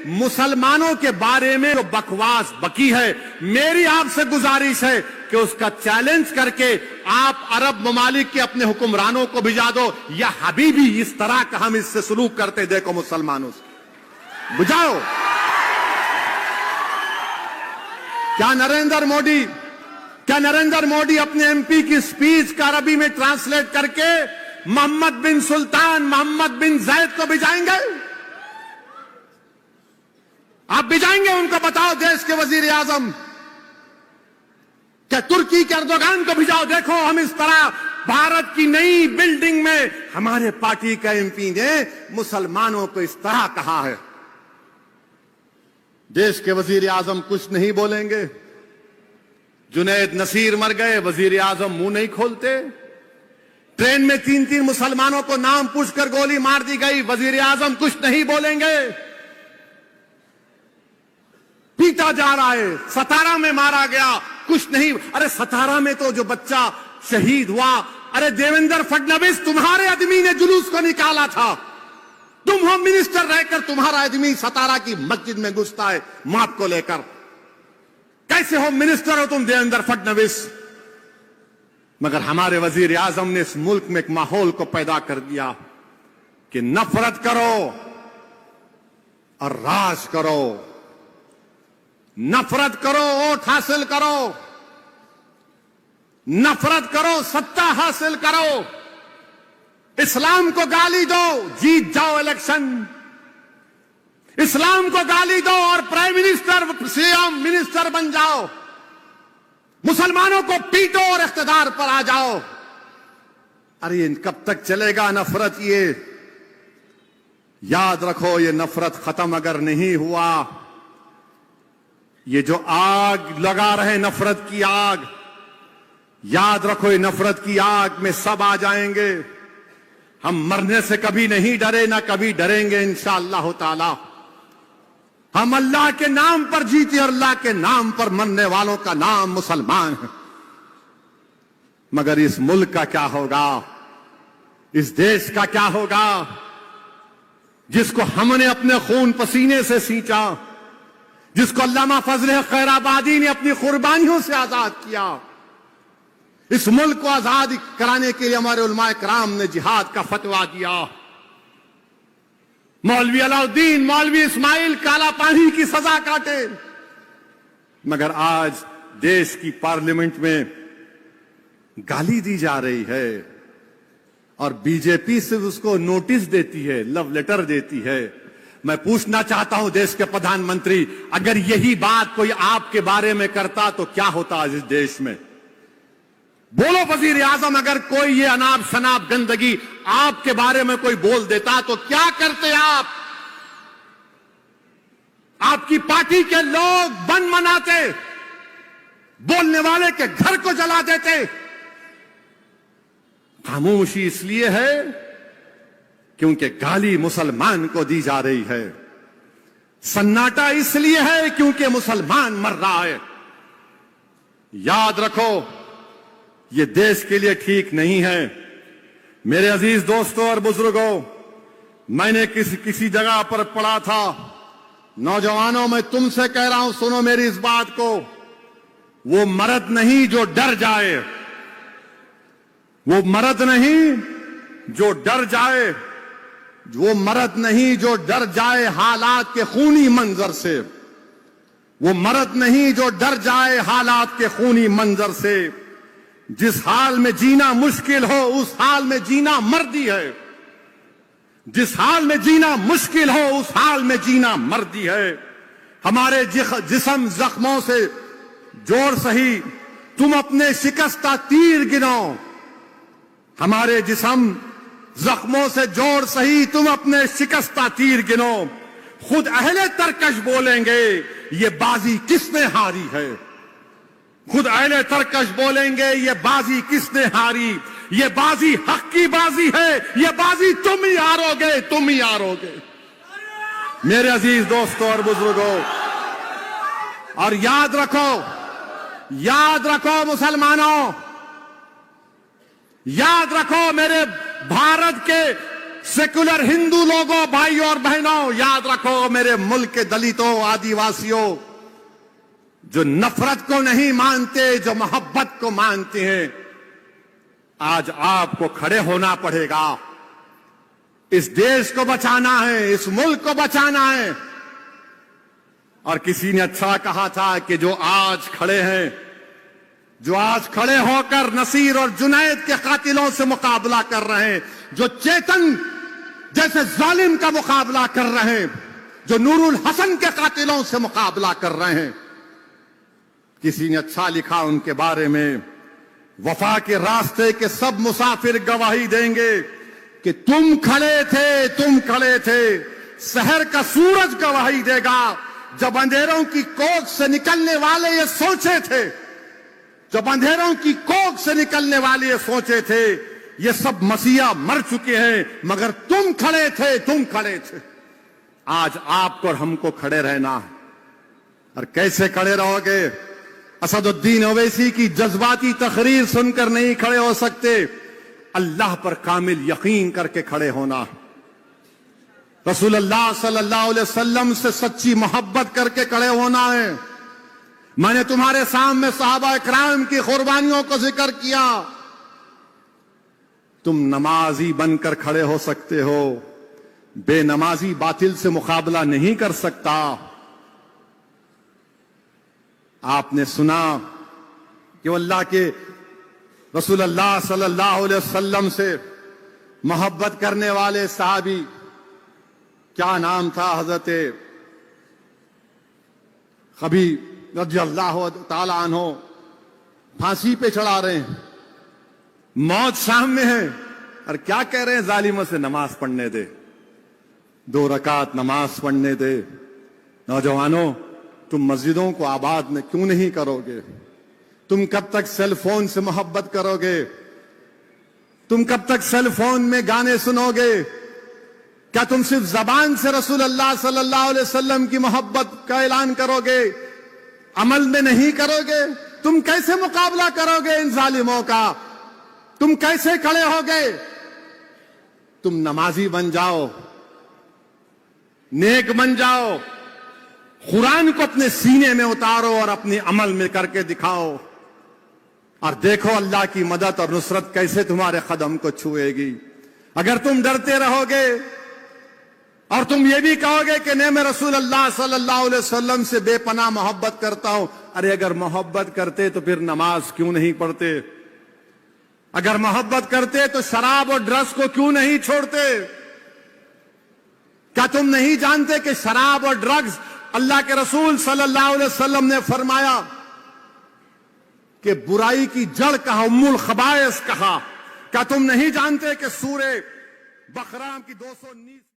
مسلمانوں کے بارے میں جو بکواس بکی ہے، میری آپ سے گزارش ہے کہ اس کا چیلنج کر کے آپ عرب ممالک کے اپنے حکمرانوں کو بھجا دو، یا حبیبی اس طرح کا ہم اس سے سلوک کرتے دیکھو مسلمانوں سے بجاؤ۔ کیا نریندر موڈی اپنے ایم پی کی سپیچ کا عربی میں ٹرانسلیٹ کر کے محمد بن سلطان محمد بن زید کو بھجائیں گے؟ آپ بھجائیں گے ان کو؟ بتاؤ دیش کے وزیر اعظم کہ ترکی کے اردوغان کو بھجاؤ، دیکھو ہم اس طرح بھارت کی نئی بلڈنگ میں ہمارے پارٹی کا ایم پی نے مسلمانوں کو اس طرح کہا ہے۔ دیش کے وزیر اعظم کچھ نہیں بولیں گے؟ جنید نصیر مر گئے، وزیر اعظم منہ نہیں کھولتے۔ ٹرین میں 3 مسلمانوں کو نام پوچھ کر گولی مار دی گئی، وزیر اعظم کچھ نہیں بولیں گے؟ پیٹا جا رہا ہے، ستارہ میں مارا گیا، کچھ نہیں۔ ارے ستارہ میں تو جو بچہ شہید ہوا، ارے دیویندر فڈنویس تمہارے آدمی نے جلوس کو نکالا تھا، تم ہوم منسٹر رہ کر تمہارا آدمی ستارہ کی مسجد میں گھستا ہے موت کو لے کر۔ کیسے ہوم منسٹر ہو تم دیویندر فڈنویس؟ مگر ہمارے وزیر اعظم نے اس ملک میں ایک ماحول کو پیدا کر دیا کہ نفرت کرو اور راج کرو، نفرت کرو ووٹ حاصل کرو، نفرت کرو ستہ حاصل کرو، اسلام کو گالی دو جیت جاؤ الیکشن، اسلام کو گالی دو اور prime minister C M minister بن جاؤ، مسلمانوں کو پیٹو اور اقتدار پر آ جاؤ۔ ارے کب تک چلے گا نفرت؟ یہ یاد رکھو، یہ نفرت ختم اگر نہیں ہوا، یہ جو آگ لگا رہے نفرت کی آگ، یاد رکھو یہ نفرت کی آگ میں سب آ جائیں گے۔ ہم مرنے سے کبھی نہیں ڈرے، نہ کبھی ڈریں گے انشاءاللہ تعالی۔ ہم اللہ کے نام پر جیتے اور اللہ کے نام پر مرنے والوں کا نام مسلمان ہے۔ مگر اس ملک کا کیا ہوگا؟ اس دیش کا کیا ہوگا جس کو ہم نے اپنے خون پسینے سے سینچا، جس کو علامہ فضل خیر آبادی نے اپنی قربانیوں سے آزاد کیا؟ اس ملک کو آزاد کرانے کے لیے ہمارے علماء کرام نے جہاد کا فتویٰ دیا۔ مولوی علاؤدین، مولوی اسماعیل کالا پانی کی سزا کاٹے، مگر آج دیش کی پارلیمنٹ میں گالی دی جا رہی ہے اور بی جے پی سے اس کو نوٹس دیتی ہے، لو لیٹر دیتی ہے۔ میں پوچھنا چاہتا ہوں دیش کے پردھان منتری، اگر یہی بات کوئی آپ کے بارے میں کرتا تو کیا ہوتا آج اس دیش میں؟ بولو وزیر اعظم، اگر کوئی یہ اناب شناب گندگی آپ کے بارے میں کوئی بول دیتا تو کیا کرتے آپ؟ آپ کی پارٹی کے لوگ بن مناتے، بولنے والے کے گھر کو جلا دیتے۔ خاموشی اس لیے ہے کیونکہ گالی مسلمان کو دی جا رہی ہے، سناٹا اس لیے ہے کیونکہ مسلمان مر رہا ہے۔ یاد رکھو یہ دیش کے لیے ٹھیک نہیں ہے۔ میرے عزیز دوستوں اور بزرگوں، میں نے کسی جگہ پر پڑھا تھا، نوجوانوں میں تم سے کہہ رہا ہوں، سنو میری اس بات کو، وہ مرد نہیں جو ڈر جائے، وہ مرد نہیں جو ڈر جائے، وہ مرد نہیں جو ڈر جائے حالات کے خونی منظر سے، وہ مرد نہیں جو ڈر جائے حالات کے خونی منظر سے۔ جس حال میں جینا مشکل ہو اس حال میں جینا مردی ہے، جس حال میں جینا مشکل ہو اس حال میں جینا مردی ہے۔ ہمارے جسم زخموں سے جوڑ سہی تم اپنے شکستہ تیر گنو، ہمارے جسم زخموں سے جوڑ سہی تم اپنے شکستہ تیر گنو۔ خود اہل ترکش بولیں گے یہ بازی کس نے ہاری ہے، خود اہل ترکش بولیں گے یہ بازی کس نے ہاری، یہ بازی حق کی بازی ہے، یہ بازی تم ہی ہارو گے، تم ہی ہارو گے۔ میرے عزیز دوستوں اور بزرگوں، اور یاد رکھو مسلمانوں، یاد رکھو میرے بھارت کے سیکولر ہندو لوگوں، بھائیوں اور بہنوں، یاد رکھو میرے ملک کے دلتوں، آدی واسیوں، جو نفرت کو نہیں مانتے، جو محبت کو مانتے ہیں، آج آپ کو کھڑے ہونا پڑے گا۔ اس دیش کو بچانا ہے، اس ملک کو بچانا ہے۔ اور کسی نے اچھا کہا تھا کہ جو آج کھڑے ہیں، جو آج کھڑے ہو کر نصیر اور جنید کے قاتلوں سے مقابلہ کر رہے ہیں، جو چیتن جیسے ظالم کا مقابلہ کر رہے ہیں، جو نور الحسن کے قاتلوں سے مقابلہ کر رہے ہیں، کسی نے اچھا لکھا ان کے بارے میں، وفا کے راستے کے سب مسافر گواہی دیں گے کہ تم کھڑے تھے، سحر کا سورج گواہی دے گا، جب اندھیروں کی کوکھ سے نکلنے والے یہ سوچے تھے، جب اندھیروں کی کوکھ سے نکلنے والے یہ سوچے تھے، یہ سب مسیحا مر چکے ہیں، مگر تم کھڑے تھے۔ آج آپ کو اور ہم کو کھڑے رہنا ہے۔ اور کیسے کھڑے رہو گے؟ اسد الدین اویسی کی جذباتی تقریر سن کر نہیں کھڑے ہو سکتے، اللہ پر کامل یقین کر کے کھڑے ہونا، رسول اللہ صلی اللہ علیہ وسلم سے سچی محبت کر کے کھڑے ہونا ہے۔ میں نے تمہارے سامنے صحابہ اکرام کی قربانیوں کو ذکر کیا۔ تم نمازی بن کر کھڑے ہو سکتے ہو، بے نمازی باطل سے مقابلہ نہیں کر سکتا۔ آپ نے سنا کہ وہ اللہ کے رسول اللہ صلی اللہ علیہ وسلم سے محبت کرنے والے صحابی، کیا نام تھا، حضرت خبیب رضی اللہ تعالی عنہ، پھانسی پہ چڑھا رہے ہیں، موت سامنے ہے، اور کیا کہہ رہے ہیں؟ ظالموں سے نماز پڑھنے دے، 2 رکعت نماز پڑھنے دے۔ نوجوانوں، تم مسجدوں کو آباد میں کیوں نہیں کرو گے؟ تم کب تک سیل فون سے محبت کرو گے؟ تم کب تک سیل فون میں گانے سنو گے؟ کیا تم صرف زبان سے رسول اللہ صلی اللہ علیہ وسلم کی محبت کا اعلان کرو گے، عمل میں نہیں کرو گے؟ تم کیسے مقابلہ کرو گے ان ظالموں کا؟ تم کیسے کھڑے ہو گے؟ تم نمازی بن جاؤ، نیک بن جاؤ، قرآن کو اپنے سینے میں اتارو اور اپنے عمل میں کر کے دکھاؤ، اور دیکھو اللہ کی مدد اور نصرت کیسے تمہارے قدم کو چھوئے گی۔ اگر تم ڈرتے رہو گے اور تم یہ بھی کہو گے کہ نہیں، میں رسول اللہ صلی اللہ علیہ وسلم سے بے پناہ محبت کرتا ہوں، ارے اگر محبت کرتے تو پھر نماز کیوں نہیں پڑھتے؟ اگر محبت کرتے تو شراب اور ڈرگس کو کیوں نہیں چھوڑتے؟ کیا تم نہیں جانتے کہ شراب اور ڈرگس اللہ کے رسول صلی اللہ علیہ وسلم نے فرمایا کہ برائی کی جڑ کہا، ام الخبائث کہا؟ کیا تم نہیں جانتے کہ سورہ بقرہ کی 219